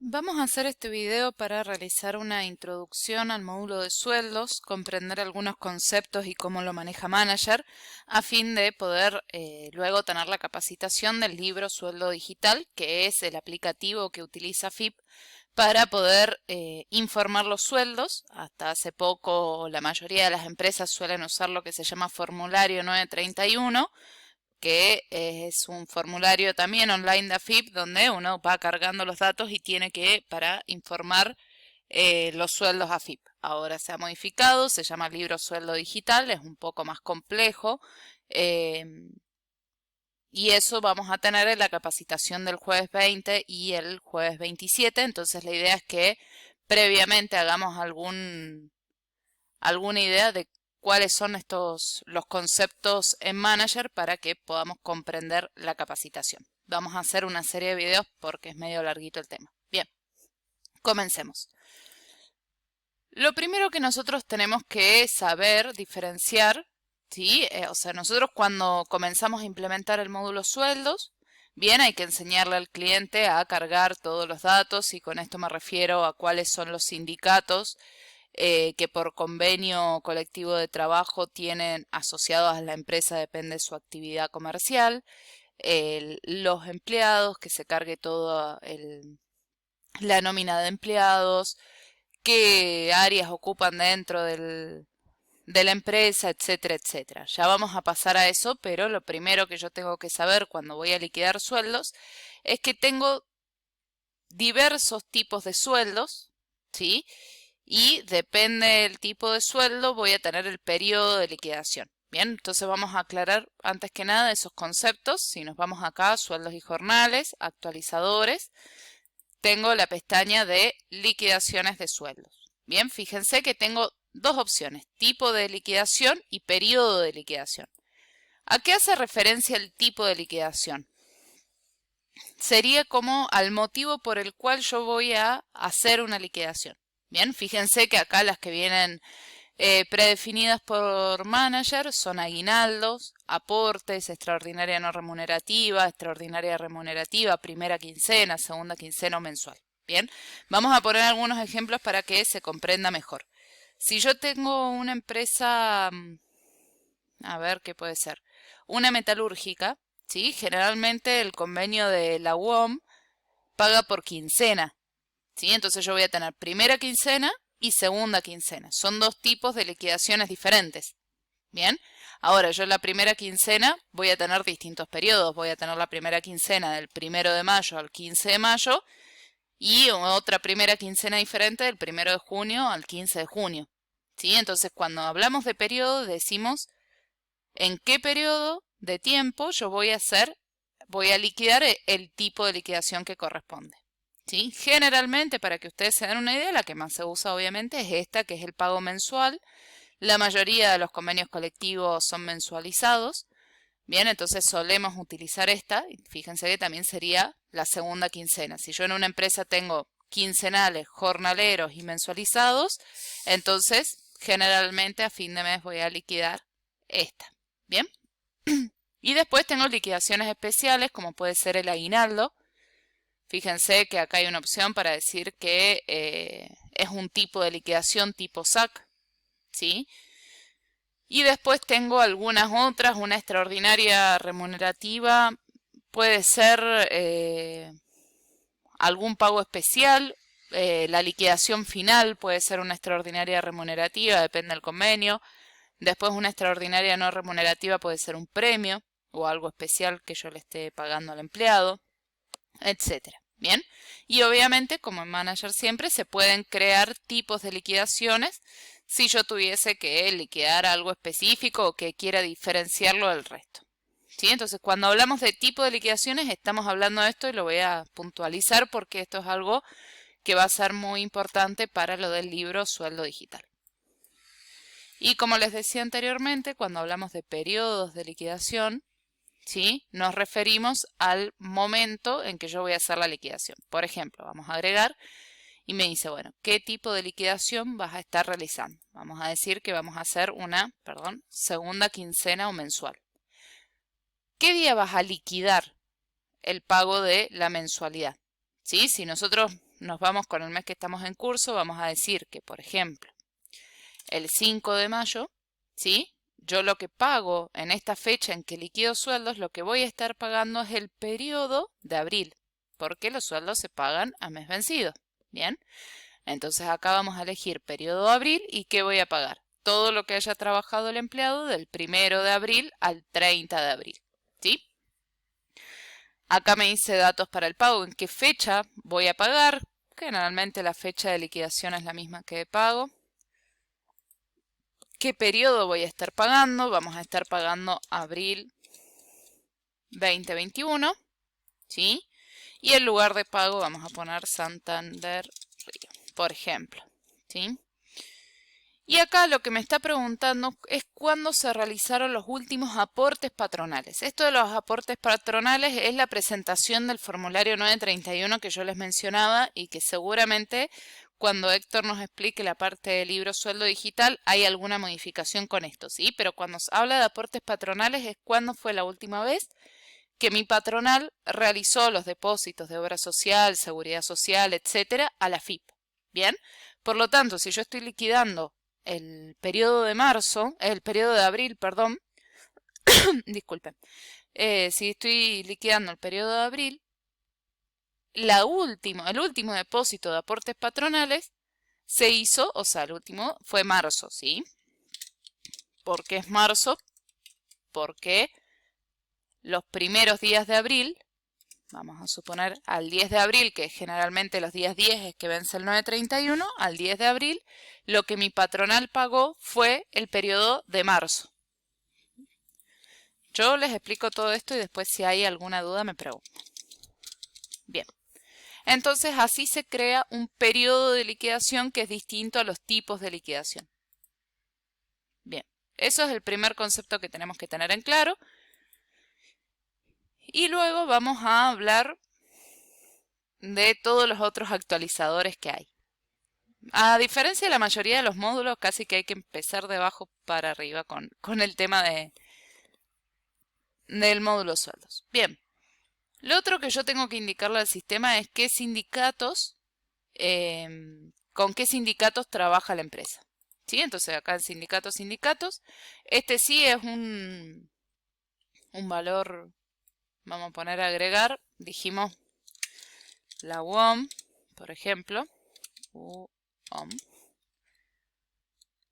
Vamos a hacer este video para realizar una introducción al módulo de sueldos, comprender algunos conceptos y cómo lo maneja Manager, a fin de poder luego tener la capacitación del libro Sueldo Digital, que es el aplicativo que utiliza FIP para poder informar los sueldos. Hasta hace poco la mayoría de las empresas suelen usar lo que se llama formulario 931, que es un formulario también online de AFIP donde uno va cargando los datos y tiene que, para informar los sueldos AFIP. Ahora se ha modificado, se llama libro sueldo digital, es un poco más complejo, eh, y eso vamos a tener en la capacitación del jueves 20 y el jueves 27. Entonces la idea es que previamente hagamos alguna idea de cuáles son los conceptos en Manager para que podamos comprender la capacitación. Vamos a hacer una serie de videos porque es medio larguito el tema. Bien, comencemos. Lo primero que nosotros tenemos que saber diferenciar, ¿sí? O sea, nosotros cuando comenzamos a implementar el módulo sueldos, bien, hay que enseñarle al cliente a cargar todos los datos, y con esto me refiero a cuáles son los sindicatos que por convenio colectivo de trabajo tienen asociados a la empresa, depende de su actividad comercial, los empleados, que se cargue toda la nómina de empleados, qué áreas ocupan dentro de la empresa, etcétera, etcétera. Ya vamos a pasar a eso, pero lo primero que yo tengo que saber cuando voy a liquidar sueldos es que tengo diversos tipos de sueldos, ¿sí? Y depende del tipo de sueldo voy a tener el periodo de liquidación. Bien, entonces vamos a aclarar antes que nada esos conceptos. Si nos vamos acá, sueldos y jornales, actualizadores, tengo la pestaña de liquidaciones de sueldos. Bien, fíjense que tengo dos opciones, tipo de liquidación y periodo de liquidación. ¿A qué hace referencia el tipo de liquidación? Sería como al motivo por el cual yo voy a hacer una liquidación. Bien, fíjense que acá las que vienen predefinidas por Manager son aguinaldos, aportes, extraordinaria no remunerativa, extraordinaria remunerativa, primera quincena, segunda quincena o mensual. Bien, vamos a poner algunos ejemplos para que se comprenda mejor. Si yo tengo una empresa, a ver qué puede ser, una metalúrgica, ¿sí? Generalmente el convenio de la UOM paga por quincena, ¿sí? Entonces yo voy a tener primera quincena y segunda quincena. Son dos tipos de liquidaciones diferentes. Bien, ahora yo en la primera quincena voy a tener distintos periodos. Voy a tener la primera quincena del 1 de mayo al 15 de mayo y otra primera quincena diferente del 1 de junio al 15 de junio. ¿Sí? Entonces cuando hablamos de periodo decimos en qué periodo de tiempo yo voy a liquidar el tipo de liquidación que corresponde. ¿Sí? Generalmente, para que ustedes se den una idea, la que más se usa obviamente es esta, que es el pago mensual. La mayoría de los convenios colectivos son mensualizados. Bien, entonces solemos utilizar esta. Fíjense que también sería la segunda quincena. Si yo en una empresa tengo quincenales, jornaleros y mensualizados, entonces generalmente a fin de mes voy a liquidar esta. Bien. Y después tengo liquidaciones especiales, como puede ser el aguinaldo. Fíjense que acá hay una opción para decir que es un tipo de liquidación tipo SAC, ¿sí? Y después tengo algunas otras, una extraordinaria remunerativa, puede ser algún pago especial, la liquidación final puede ser una extraordinaria remunerativa, depende del convenio. Después una extraordinaria no remunerativa puede ser un premio o algo especial que yo le esté pagando al empleado, etcétera. Bien, y obviamente, como en Manager siempre, se pueden crear tipos de liquidaciones si yo tuviese que liquidar algo específico o que quiera diferenciarlo del resto. ¿Sí? Entonces, cuando hablamos de tipo de liquidaciones, estamos hablando de esto y lo voy a puntualizar porque esto es algo que va a ser muy importante para lo del libro Sueldo Digital. Y como les decía anteriormente, cuando hablamos de periodos de liquidación, ¿sí? Nos referimos al momento en que yo voy a hacer la liquidación. Por ejemplo, vamos a agregar y me dice, bueno, ¿qué tipo de liquidación vas a estar realizando? Vamos a decir que vamos a hacer una, segunda quincena o mensual. ¿Qué día vas a liquidar el pago de la mensualidad? ¿Sí? Si nosotros nos vamos con el mes que estamos en curso, vamos a decir que, por ejemplo, el 5 de mayo, ¿sí? Yo lo que pago en esta fecha en que liquido sueldos, lo que voy a estar pagando es el periodo de abril, porque los sueldos se pagan a mes vencido. Bien, entonces acá vamos a elegir periodo de abril y ¿qué voy a pagar? Todo lo que haya trabajado el empleado del 1 de abril al 30 de abril. ¿Sí? Acá me dice datos para el pago, en qué fecha voy a pagar. Generalmente la fecha de liquidación es la misma que de pago. ¿Qué periodo voy a estar pagando? Vamos a estar pagando abril 2021, ¿sí? Y el lugar de pago vamos a poner Santander Río, por ejemplo, ¿sí? Y acá lo que me está preguntando es cuándo se realizaron los últimos aportes patronales. Esto de los aportes patronales es la presentación del formulario 931 que yo les mencionaba y que seguramente cuando Héctor nos explique la parte del libro sueldo digital hay alguna modificación con esto, ¿sí? Pero cuando se habla de aportes patronales es cuándo fue la última vez que mi patronal realizó los depósitos de obra social, seguridad social, etcétera, a la FIP. ¿Bien? Por lo tanto, si yo estoy liquidando el periodo de marzo, el periodo de abril, perdón, disculpen, si estoy liquidando el periodo de abril, el último depósito de aportes patronales se hizo, o sea, el último fue marzo, ¿sí? ¿Por qué es marzo? Porque los primeros días de abril, vamos a suponer al 10 de abril, que generalmente los días 10 es que vence el 931, al 10 de abril, lo que mi patronal pagó fue el periodo de marzo. Yo les explico todo esto y después si hay alguna duda me preguntan. Bien, entonces así se crea un periodo de liquidación que es distinto a los tipos de liquidación. Bien, eso es el primer concepto que tenemos que tener en claro. Y luego vamos a hablar de todos los otros actualizadores que hay. A diferencia de la mayoría de los módulos, casi que hay que empezar de abajo para arriba con el tema del módulo sueldos. Bien, lo otro que yo tengo que indicarle al sistema es qué sindicatos, con qué sindicatos trabaja la empresa. ¿Sí? Entonces acá en sindicatos, este sí es un valor, vamos a poner agregar, dijimos la UOM, por ejemplo,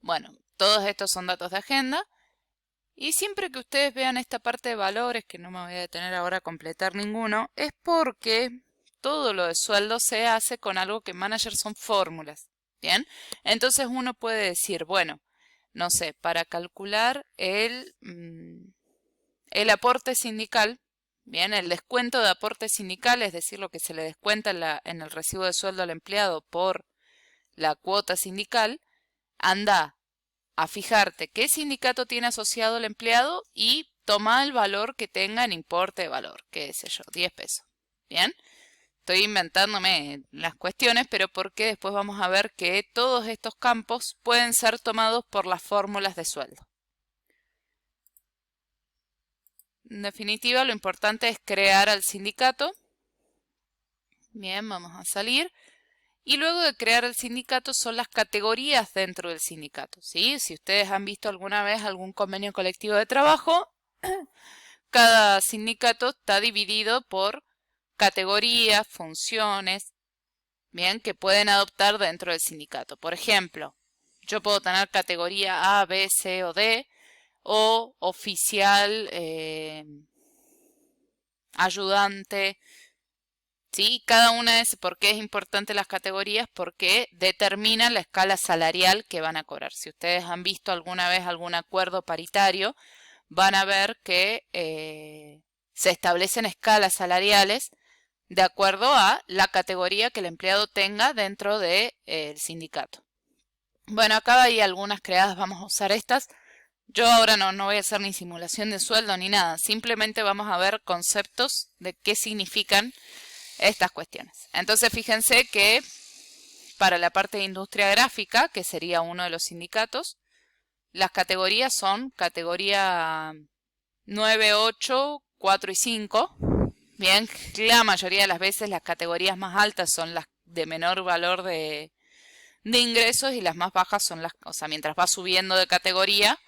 bueno, todos estos son datos de agenda y siempre que ustedes vean esta parte de valores, que no me voy a detener ahora a completar ninguno, es porque todo lo de sueldo se hace con algo que en Manager son fórmulas. Bien, entonces uno puede decir, bueno, no sé, para calcular el aporte sindical, bien, el descuento de aporte sindical, es decir, lo que se le descuenta en el recibo de sueldo al empleado por la cuota sindical, anda a fijarte qué sindicato tiene asociado el empleado y toma el valor que tenga en importe de valor, qué sé yo, 10 pesos. Bien, estoy inventándome las cuestiones, pero porque después vamos a ver que todos estos campos pueden ser tomados por las fórmulas de sueldo. En definitiva, lo importante es crear al sindicato. Bien, vamos a salir. Y luego de crear el sindicato son las categorías dentro del sindicato, ¿sí? Si ustedes han visto alguna vez algún convenio colectivo de trabajo, cada sindicato está dividido por categorías, funciones, bien, que pueden adoptar dentro del sindicato. Por ejemplo, yo puedo tener categoría A, B, C o D, o oficial, ayudante. ¿Sí? Cada una es, ¿por qué es importante las categorías? Porque determinan la escala salarial que van a cobrar. Si ustedes han visto alguna vez algún acuerdo paritario, van a ver que se establecen escalas salariales de acuerdo a la categoría que el empleado tenga dentro del sindicato. Bueno, acá hay algunas creadas, vamos a usar estas. Yo ahora no voy a hacer ni simulación de sueldo ni nada, simplemente vamos a ver conceptos de qué significan estas cuestiones. Entonces fíjense que para la parte de industria gráfica, que sería uno de los sindicatos, las categorías son categoría 9, 8, 4 y 5. Bien, la mayoría de las veces las categorías más altas son las de menor valor de ingresos y las más bajas son las, o sea, mientras vas subiendo de categoría,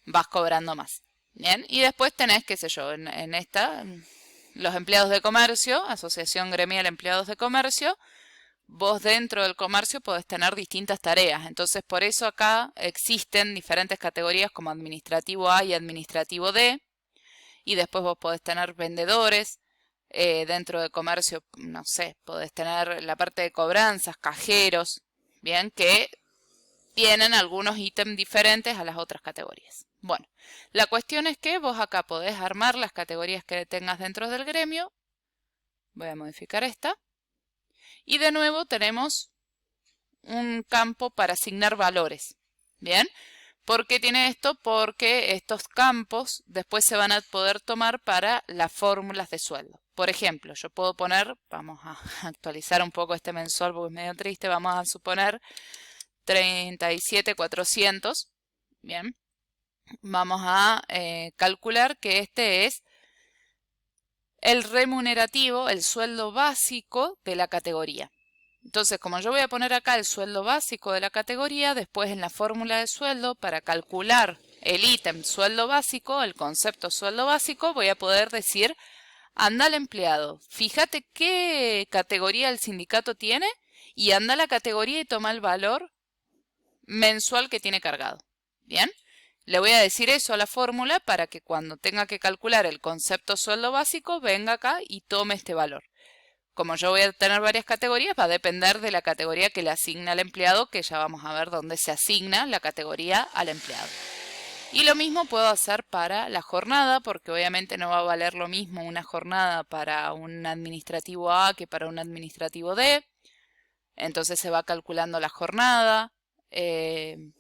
vas cobrando más. Bien, y después tenés, qué sé yo, en esta, los empleados de comercio, Asociación Gremial Empleados de Comercio, vos dentro del comercio podés tener distintas tareas. Entonces, por eso acá existen diferentes categorías como administrativo A y administrativo D. Y después vos podés tener vendedores. Dentro de comercio, no sé, podés tener la parte de cobranzas, cajeros, bien, que tienen algunos ítems diferentes a las otras categorías. Bueno, la cuestión es que vos acá podés armar las categorías que tengas dentro del gremio. Voy a modificar esta. Y de nuevo tenemos un campo para asignar valores. Bien, ¿por qué tiene esto? Porque estos campos después se van a poder tomar para las fórmulas de sueldo. Por ejemplo, yo puedo poner, vamos a actualizar un poco este mensual porque es medio triste, vamos a suponer 37.400. Bien, vamos a calcular que este es el remunerativo, el sueldo básico de la categoría. Entonces, como yo voy a poner acá el sueldo básico de la categoría, después en la fórmula de sueldo, para calcular el ítem sueldo básico, el concepto sueldo básico, voy a poder decir, anda al empleado, fíjate qué categoría el sindicato tiene y anda a la categoría y toma el valor mensual que tiene cargado. Bien, le voy a decir eso a la fórmula para que cuando tenga que calcular el concepto sueldo básico, venga acá y tome este valor. Como yo voy a tener varias categorías, va a depender de la categoría que le asigna al empleado, que ya vamos a ver dónde se asigna la categoría al empleado. Y lo mismo puedo hacer para la jornada, porque obviamente no va a valer lo mismo una jornada para un administrativo A que para un administrativo D. Entonces se va calculando la jornada. Este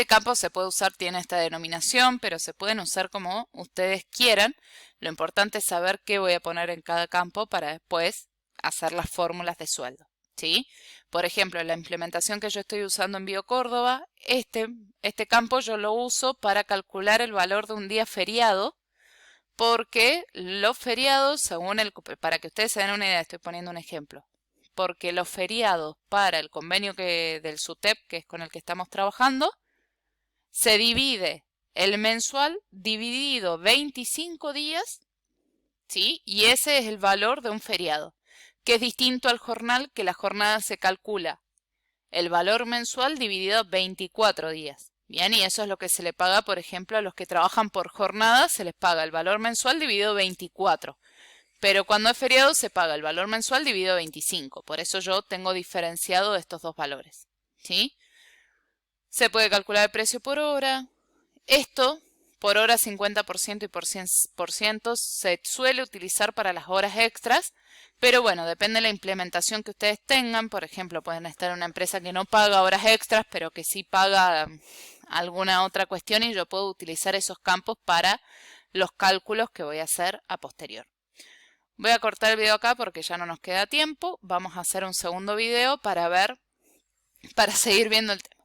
campo se puede usar, tiene esta denominación, pero se pueden usar como ustedes quieran. Lo importante es saber qué voy a poner en cada campo para después hacer las fórmulas de sueldo, ¿sí? Por ejemplo, la implementación que yo estoy usando en BioCórdoba, este campo yo lo uso para calcular el valor de un día feriado, porque los feriados, para que ustedes se den una idea, estoy poniendo un ejemplo, porque los feriados para el convenio del SUTEP, que es con el que estamos trabajando, se divide el mensual dividido 25 días, ¿sí? Y ese es el valor de un feriado, que es distinto al jornal, que la jornada se calcula el valor mensual dividido 24 días. Bien, y eso es lo que se le paga, por ejemplo, a los que trabajan por jornada, se les paga el valor mensual dividido 24. Pero cuando es feriado se paga el valor mensual dividido 25. Por eso yo tengo diferenciado estos dos valores, ¿sí? Se puede calcular el precio por hora. Esto, por hora 50% y por 100%, se suele utilizar para las horas extras, pero bueno, depende de la implementación que ustedes tengan. Por ejemplo, pueden estar en una empresa que no paga horas extras, pero que sí paga alguna otra cuestión y yo puedo utilizar esos campos para los cálculos que voy a hacer a posterior. Voy a cortar el video acá porque ya no nos queda tiempo. Vamos a hacer un segundo video para seguir viendo el tema.